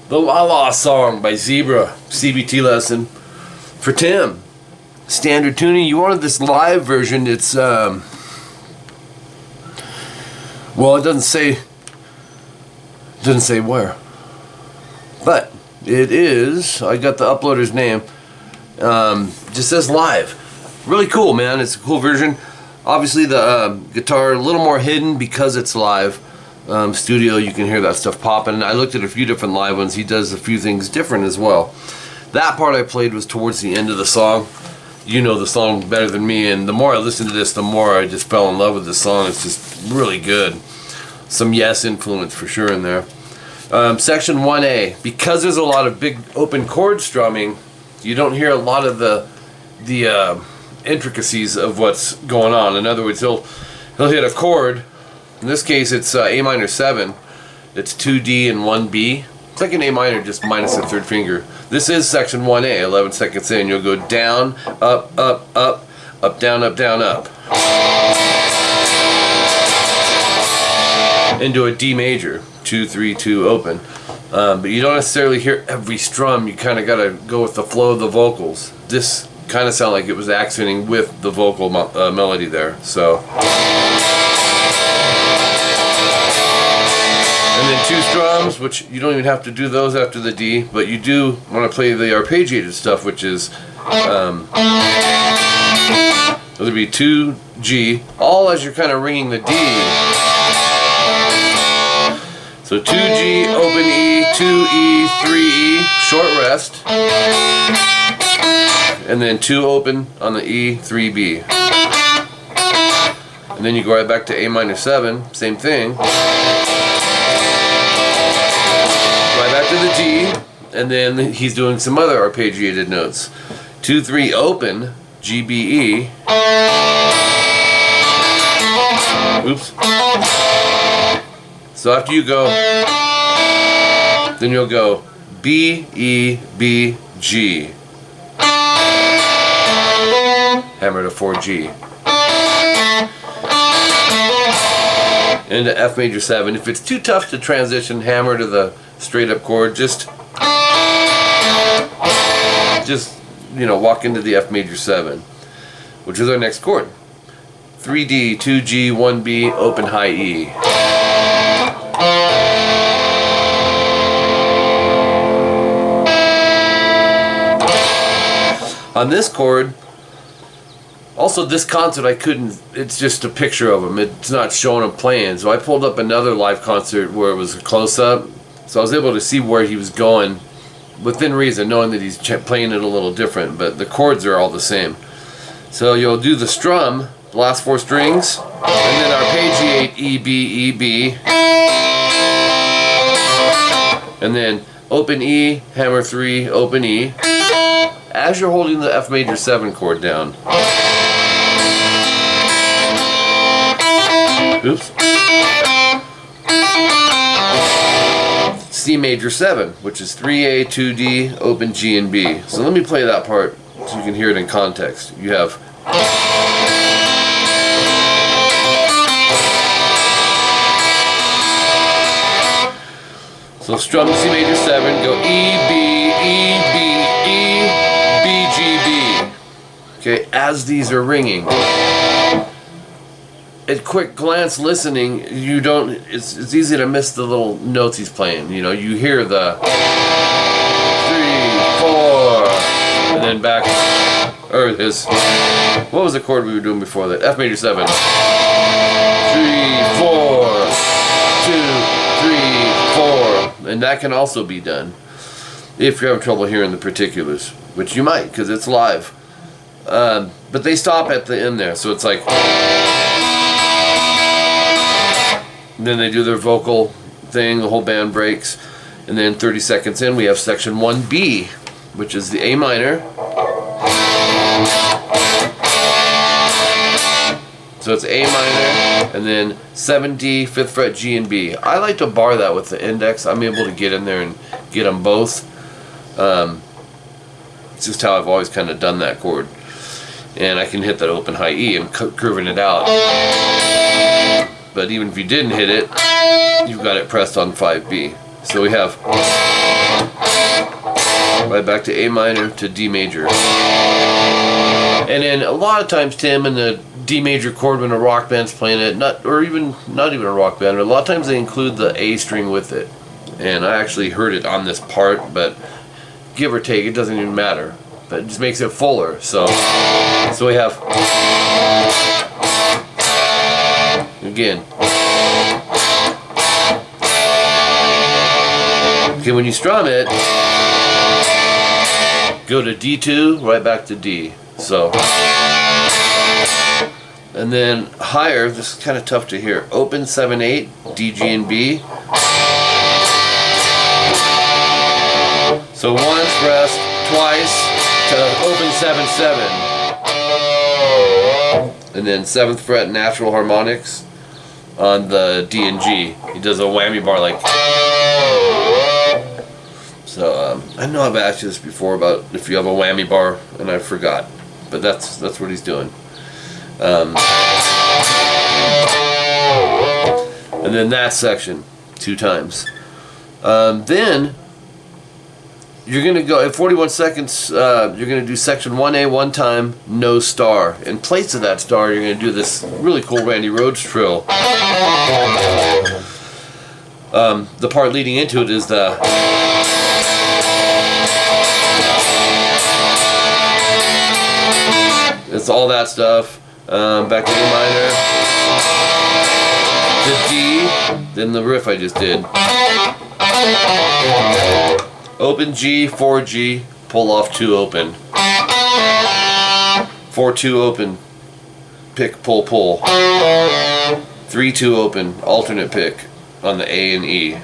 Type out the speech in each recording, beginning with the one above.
The La La Song by Zebra, CVT lesson for Tim. Standard tuning. You wanted this live version. It's well, it doesn't say where, but it is. I got the uploader's name. Just says live. Really cool, man. It's a cool version. Obviously the guitar a little more hidden because it's live. Studio, you can hear that stuff popping. I looked at a few different live ones. He does a few things different as well. That part I played was towards the end of the song. You know the song better than me, and the more I listened to this, the more I just fell in love with this song. It's just really good. Some Yes influence for sure in there. Section 1A, because there's a lot of big open chord strumming, you don't hear a lot of the intricacies of what's going on. In other words, he'll hit a chord. In this case, it's A minor 7. It's 2D and 1B. It's like an A minor, just minus the third finger. This is section 1A, 11 seconds in. You'll go down, up, up, up, up, down, up, down, up. Into a D major, 2, 3, 2, open. But you don't necessarily hear every strum. You kind of got to go with the flow of the vocals. This kind of sounded like it was accenting with the vocal melody there. So. And then 2 strums, which you don't even have to do those after the D, but you do want to play the arpeggiated stuff, which is those would be 2G, all as you're kind of ringing the D. So 2G, open E, 2E, 3E, short rest, and then 2 open on the E, 3B. And then you go right back to A minor 7, same thing. Back to the G, and then he's doing some other arpeggiated notes. 2, 3, open, G, B, E. Oops. So after you go, then you'll go B, E, B, G. Hammer to 4G. Into F major 7. If it's too tough to transition, hammer to the straight up chord, just you know, walk into the F major 7, which is our next chord. 3D, 2G, 1B, open high E. On this chord, also this concert I couldn't, it's just a picture of him, it's not showing him playing, so I pulled up another live concert where it was a close-up. So I was able to see where he was going within reason, knowing that he's playing it a little different, but the chords are all the same. So you'll do the strum, the last 4 strings, and then arpeggiate E, B, E, B, and then open E, hammer 3, open E, as you're holding the F major 7 chord down. Oops. C major 7, which is 3A, 2D, open G and B. So let me play that part so you can hear it in context. You have so strum C major 7, go E, B, E, B, E, B, G, B. Okay, as these are ringing. At quick glance listening, you don't, it's easy to miss the little notes he's playing. You know, you hear the 3, 4, and then back, or his, what was the chord we were doing before that? F major 7. 3, 4, 2, 3, 4. And that can also be done if you're having trouble hearing the particulars, which you might, because it's live. But they stop at the end there, so it's like. Then they do their vocal thing, the whole band breaks, and then 30 seconds in we have section 1B, which is the A minor. So it's A minor, and then 7D, 5th fret, G and B. I like to bar that with the index. I'm able to get in there and get them both. It's just how I've always kind of done that chord. And I can hit that open high E and curving it out. But even if you didn't hit it, you've got it pressed on 5B. So we have right back to A minor to D major. And then a lot of times, Tim, in the D major chord when a rock band's playing it, not even a rock band, a lot of times they include the A string with it. And I actually heard it on this part, but give or take, it doesn't even matter. But it just makes it fuller. So we have, again. Okay, when you strum it, go to D2, right back to D. So, and then higher, this is kind of tough to hear. Open 7/8, D, G, and B. So once, rest, twice to open 7/7. And then 7th fret natural harmonics on the D and G. He does a whammy bar like. So I know I've asked you this before about if you have a whammy bar, and I forgot. But that's what he's doing. And then that section 2 times. Then you're gonna go at 41 seconds. You're gonna do section 1A 1 time, no star. In place of that star, you're gonna do this really cool Randy Rhoads trill. The part leading into it is the. It's all that stuff. Back to A minor, to D, then the riff I just did. Open G, 4G, pull off 2 open. 4-2 open, pick, pull, pull. 3-2 open, alternate pick on the A and E.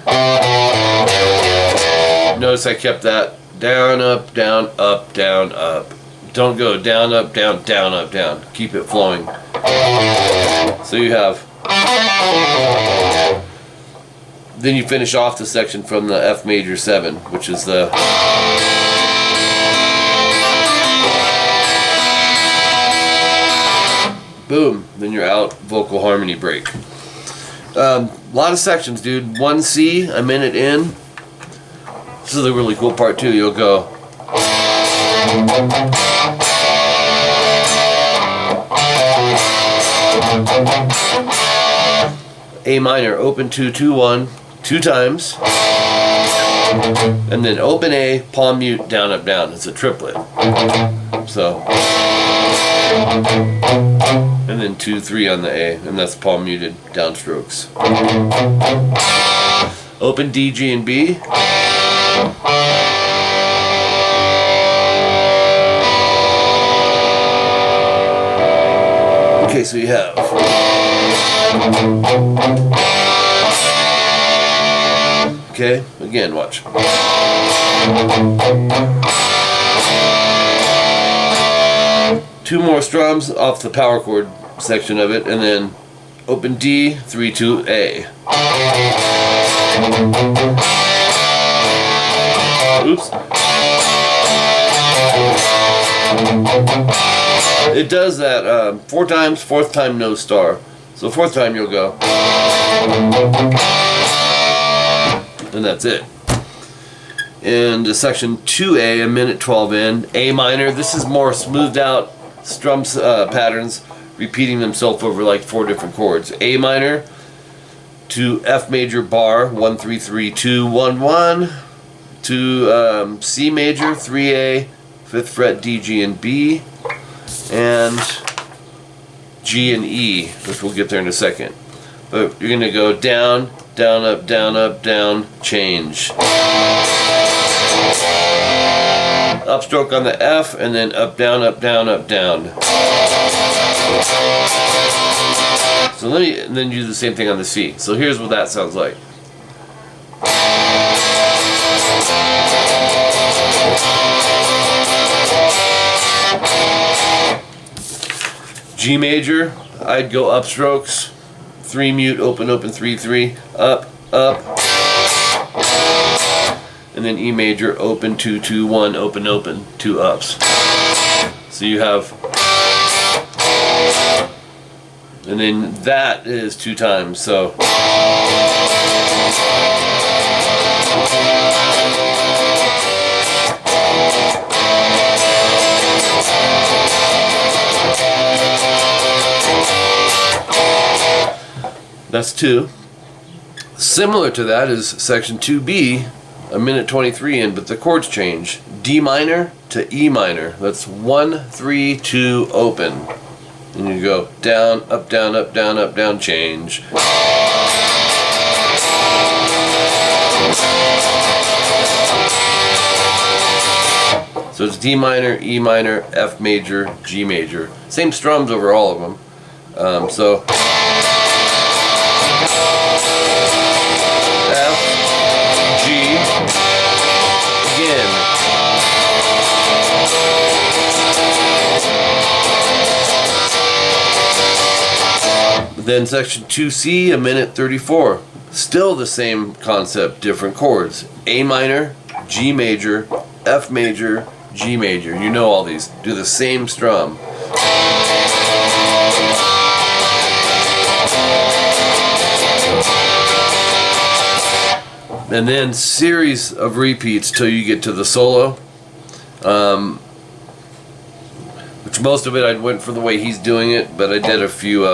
Notice I kept that down, up, down, up, down, up. Don't go down, up, down, down, up, down. Keep it flowing. So you have. Then you finish off the section from the F major 7, which is the. Boom. Then you're out. Vocal harmony break. A lot of sections, dude. 1C, a minute in. This is the really cool part too. You'll go. A minor, open 2, 2, 1, 2 times, and then open A, palm mute, down, up, down. It's a triplet. So, and then 2, 3 on the A, and that's palm muted downstrokes. Open D, G, and B. Okay, so you have. Okay, again, watch. Two more strums off the power chord section of it, and then open D, 3, 2, A. Oops. It does that 4 times, 4th time no star. So 4th time you'll go. And that's it. And section 2A, a minute 12 in, A minor. This is more smoothed out strum patterns, repeating themselves over like 4 different chords. A minor to F major bar, 1, 3, 3, 2, 1, 1. To C major, 3A, 5th fret, D, G, and B. And G and E, which we'll get there in a second. But you're going to go down, down, up, down, up, down, change. Upstroke on the F, and then up, down, up, down, up, down. So let me, and then do the same thing on the C. So here's what that sounds like. G major, I'd go upstrokes, 3 mute, open, open, 3, 3, up, up, and then E major, open, 2, 2, 1, open, open, 2 ups. So you have, and then that is 2 times, so. That's 2. Similar to that is section 2B, a minute 23 in, but the chords change. D minor to E minor. That's 1, 3, 2, open. And you go down, up, down, up, down, up, down, change. So it's D minor, E minor, F major, G major. Same strums over all of them. So F, G, again. Then section 2C, a minute 34. Still the same concept, different chords. A minor, G major, F major, G major. You know all these. Do the same strum. And then series of repeats till you get to the solo, which most of it I went for the way he's doing it, but I did a few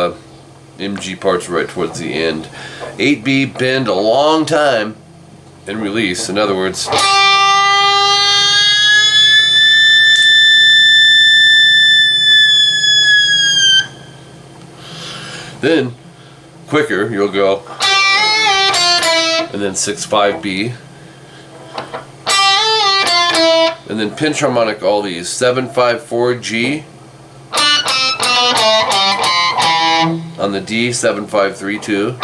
MG parts right towards the end. 8B, bend a long time and release. In other words, then quicker you'll go, and then 6-5B, and then pinch harmonic all these. 7-5-4-G on the D, 7-5-3-2,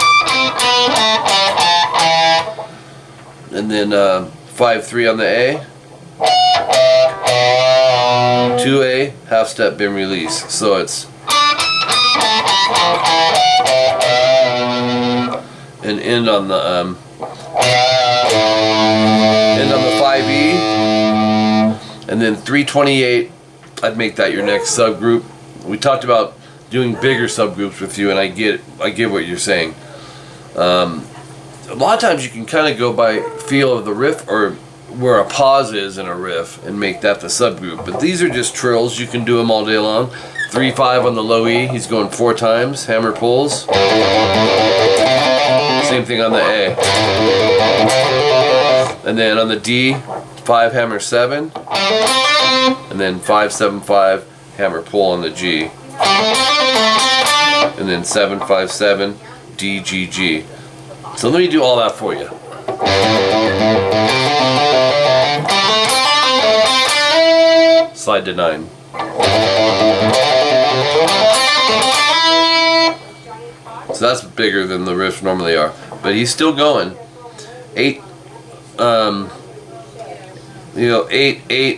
and then 5-3 on the A, 2A, half step bend release. So it's and end on the 5E, and then 328. I'd make that your next subgroup. We talked about doing bigger subgroups with you, and I get what you're saying. A lot of times you can kind of go by feel of the riff or where a pause is in a riff and make that the subgroup. But these are just trills. You can do them all day long. 3-5 on the low E. He's going 4 times. Hammer pulls. Same thing on the A. And then on the D, 5 hammer 7. And then 5-7-5 hammer pull on the G. And then 7-5-7 D G G. So let me do all that for you. Slide to 9. So that's bigger than the riffs normally are, but he's still going. 8, 8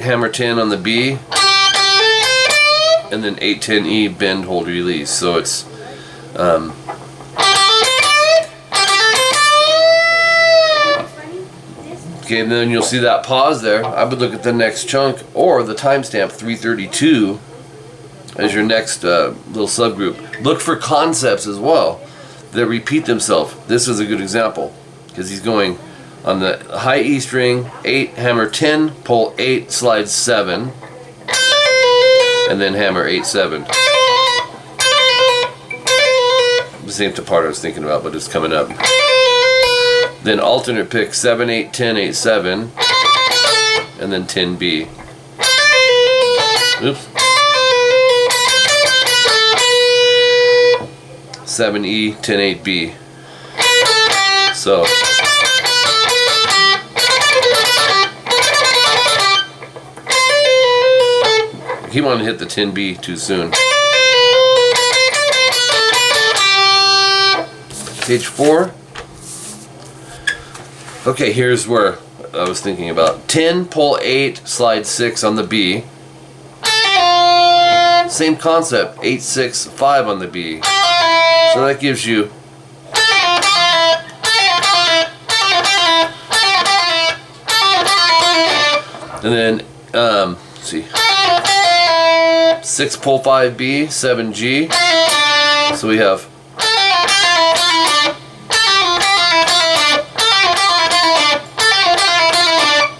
hammer 10 on the B, and then 8-10 E bend hold release. So it's okay, and then you'll see that pause there. I would look at the next chunk or the timestamp 332 as your next little subgroup. Look for concepts as well that repeat themselves. This is a good example because he's going on the high E string, 8 hammer 10, pull 8, slide 7, and then hammer 8-7. The same part I was thinking about, but it's coming up. Then alternate pick 7-8-10 8-7, and then 10B. Oops. 7E 10-8B. So he wanted to hit the 10B too soon. Page 4. Okay, here's where I was thinking about. 10, pull 8, slide 6 on the B. Same concept, 8, 6, 5 on the B. So that gives you and then let's see, 6, pull 5 B, 7 G. So we have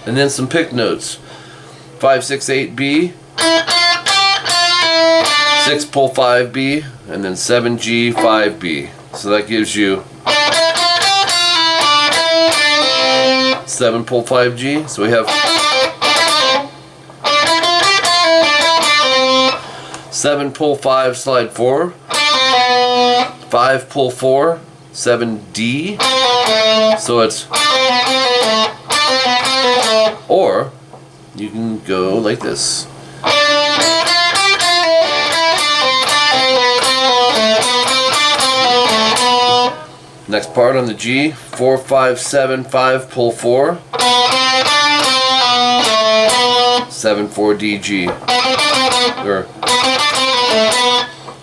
and then some pick notes. 5, 6, 8 B, 6, pull 5 B, and then 7 G, 5 B. So that gives you 7, pull 5 G. So we have 7, pull 5, slide 4, 5, pull 4, 7 D. So it's, or you can go like this. Next part on the G, 4, 5, 7, 5, pull 4, 7, 4, D, G, or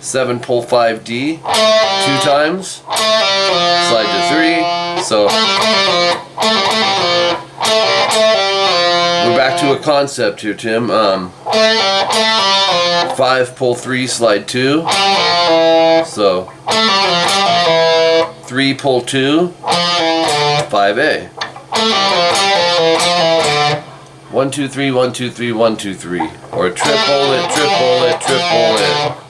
7, pull 5, D, 2 times, slide to 3, so we're back to a concept here, Tim. 5, pull 3, slide 2, so 3, pull 2, 5A. 1, 2, 3, 1, 2, 3, 1, 2, 3. Or triple it, triple it, triple it.